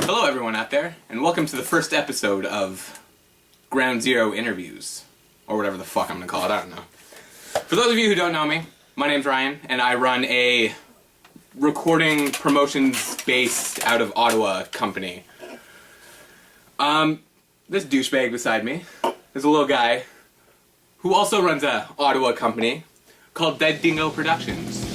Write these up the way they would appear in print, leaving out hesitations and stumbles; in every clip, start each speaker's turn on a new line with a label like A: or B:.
A: Hello everyone out there, and welcome to the first episode of Ground Zero Interviews. Or whatever the fuck I'm gonna call it, I don't know. For those of you who don't know me, my name's Ryan, and I run a recording promotions based out of Ottawa company. This douchebag beside me is a little guy who also runs a Ottawa company called Dingo Productions.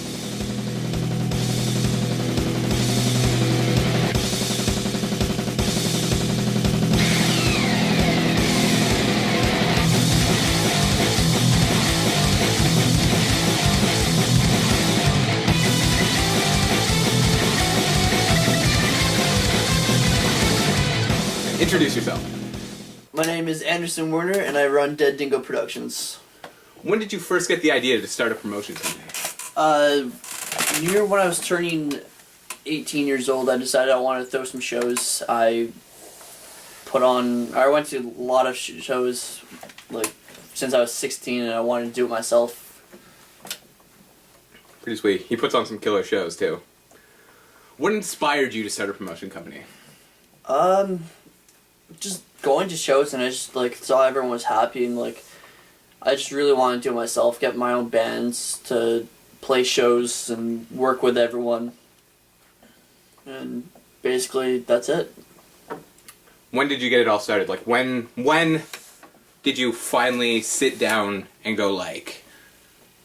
A: Introduce yourself.
B: My name is Anderson Werner, and I run Dingo Productions.
A: When did you first get the idea to start a promotion company?
B: Near when I was turning 18 years old, I decided I wanted to throw some shows. I went to a lot of shows, like, since I was 16, and I wanted to do it myself.
A: Pretty sweet. He puts on some killer shows, too. What inspired you to start a promotion company?
B: Just going to shows, and I just, saw everyone was happy, and, I just really wanted to do it myself, get my own bands to play shows and work with everyone. And basically, that's it.
A: When did you get it all started? Like, when did you finally sit down and go,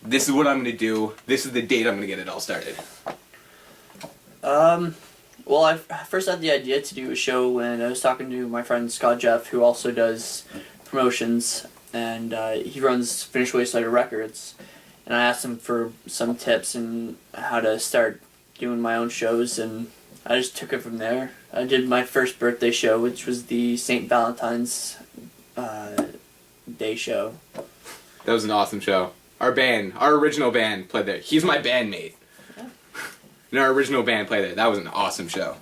A: this is what I'm going to do, this is the date I'm going to get it all started?
B: Well, I first had the idea to do a show when I was talking to my friend Scott Jeff, who also does promotions, and he runs Finished Wasteland Records. And I asked him for some tips on how to start doing my own shows, and I just took it from there. I did my first birthday show, which was the St. Valentine's Day show.
A: That was an awesome show. Our original band played there. He's my bandmate. And our original band played there. That was an awesome show.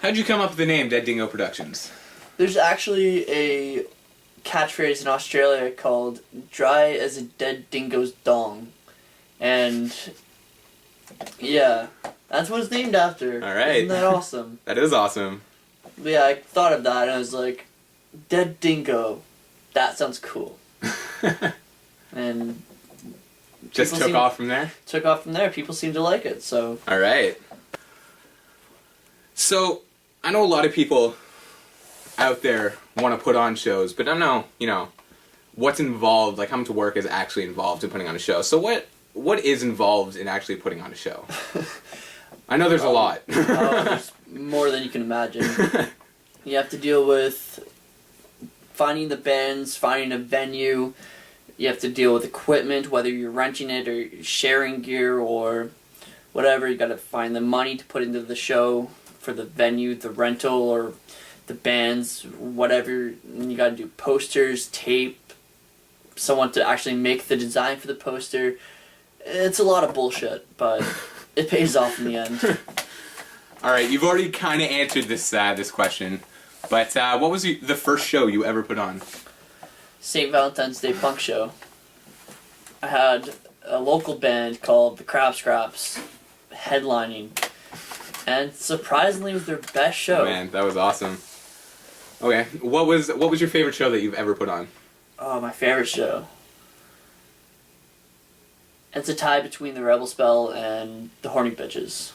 A: How'd you come up with the name Dingo Productions?
B: There's actually a catchphrase in Australia called "dry as a dead dingo's dong," and yeah, that's what it's named after.
A: All right.
B: Isn't that awesome?
A: That is awesome.
B: But yeah, I thought of that and I was like, "Dead dingo, that sounds cool." And
A: just took off from there?
B: Took off from there. People seem to like it, so...
A: Alright. So, I know a lot of people out there want to put on shows, but I don't know, what's involved, how much work is actually involved in putting on a show. So what is involved in actually putting on a show? I know there's a lot.
B: There's more than you can imagine. You have to deal with finding the bands, finding a venue. You have to deal with equipment, whether you're renting it or sharing gear or whatever. You got to find the money to put into the show for the venue, the rental, or the bands, whatever. And you got to do posters, tape, someone to actually make the design for the poster. It's a lot of bullshit, but it pays off in the end.
A: All right, you've already kind of answered this question, but what was the first show you ever put on?
B: St. Valentine's Day punk show. I had a local band called the Crab Scraps headlining, and surprisingly it was their best show.
A: Oh, man, that was awesome. Okay, what was your favorite show that you've ever put on?
B: Oh, my favorite show. It's a tie between the Rebel Spell and the Horny Bitches.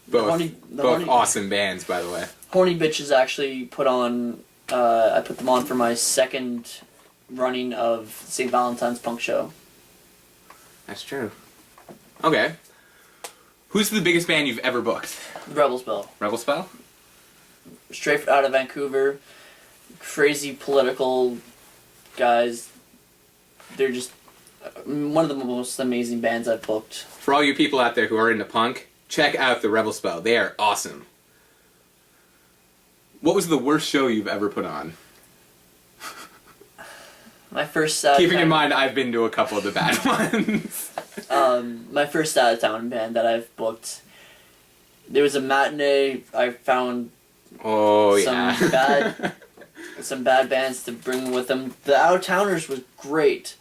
A: Both awesome bands, by the way.
B: Horny Bitches actually put on. I put them on for my second running of St. Valentine's Punk Show.
A: That's true. Okay. Who's the biggest band you've ever booked?
B: Rebel Spell.
A: Rebel Spell?
B: Straight out of Vancouver. Crazy political guys. They're just one of the most amazing bands I've booked.
A: For all you people out there who are into punk, check out the Rebel Spell. They are awesome. What was the worst show you've ever put on?
B: My first
A: Keeping in mind, I've been to a couple of the bad ones.
B: My first out-of-town band that I've booked. There was a matinee. I found some bad bands to bring with them. The out-of-towners was great,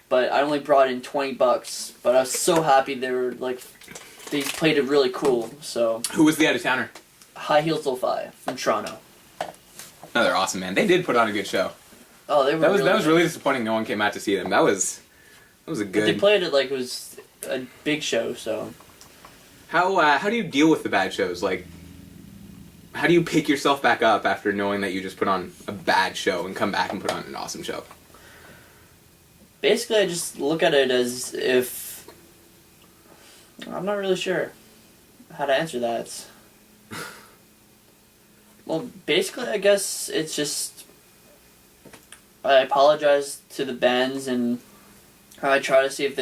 B: but I only brought in $20. But I was so happy they were like they played it really cool. So
A: Who was the out-of-towner?
B: High Heels Lo-Fi from Toronto.
A: No, they're awesome, man. They did put on a good show.
B: Oh, they were.
A: That was really disappointing. No one came out to see them. That was a good.
B: But they played it like it was a big show. So
A: how do you deal with the bad shows? Like, how do you pick yourself back up after knowing that you just put on a bad show and come back and put on an awesome show?
B: basically, I just look at it as if I'm not really sure how to answer that. Well, basically, I guess it's just I apologize to the bands and I try to see if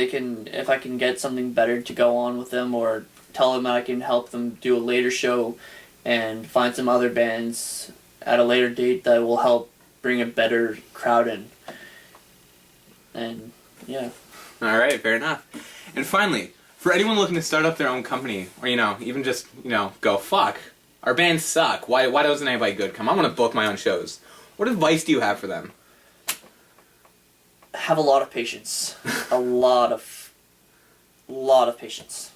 B: I can get something better to go on with them, or tell them that I can help them do a later show and find some other bands at a later date that will help bring a better crowd in. And yeah.
A: All right, fair enough. And finally, for anyone looking to start up their own company, or even just go, fuck, our bands suck. Why doesn't anybody good come? I want to book my own shows. What advice do you have for them?
B: Have a lot of patience. a lot of patience.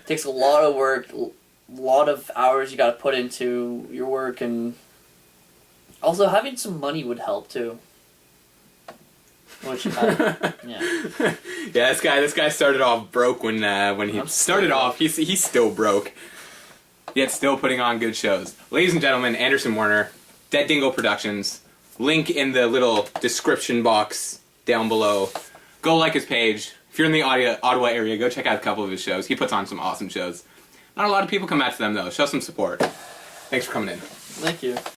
B: Takes a lot of work, a lot of hours you got to put into your work, and also having some money would help too. Which yeah.
A: Yeah, this guy started off broke when he started off. He's still broke. Yet still putting on good shows. Ladies and gentlemen, Anderson Warner, Dead Dingo Productions. Link in the little description box down below. Go like his page. If you're in the Ottawa area, go check out a couple of his shows. He puts on some awesome shows. Not a lot of people come out to them though. Show some support. Thanks for coming in.
B: Thank you.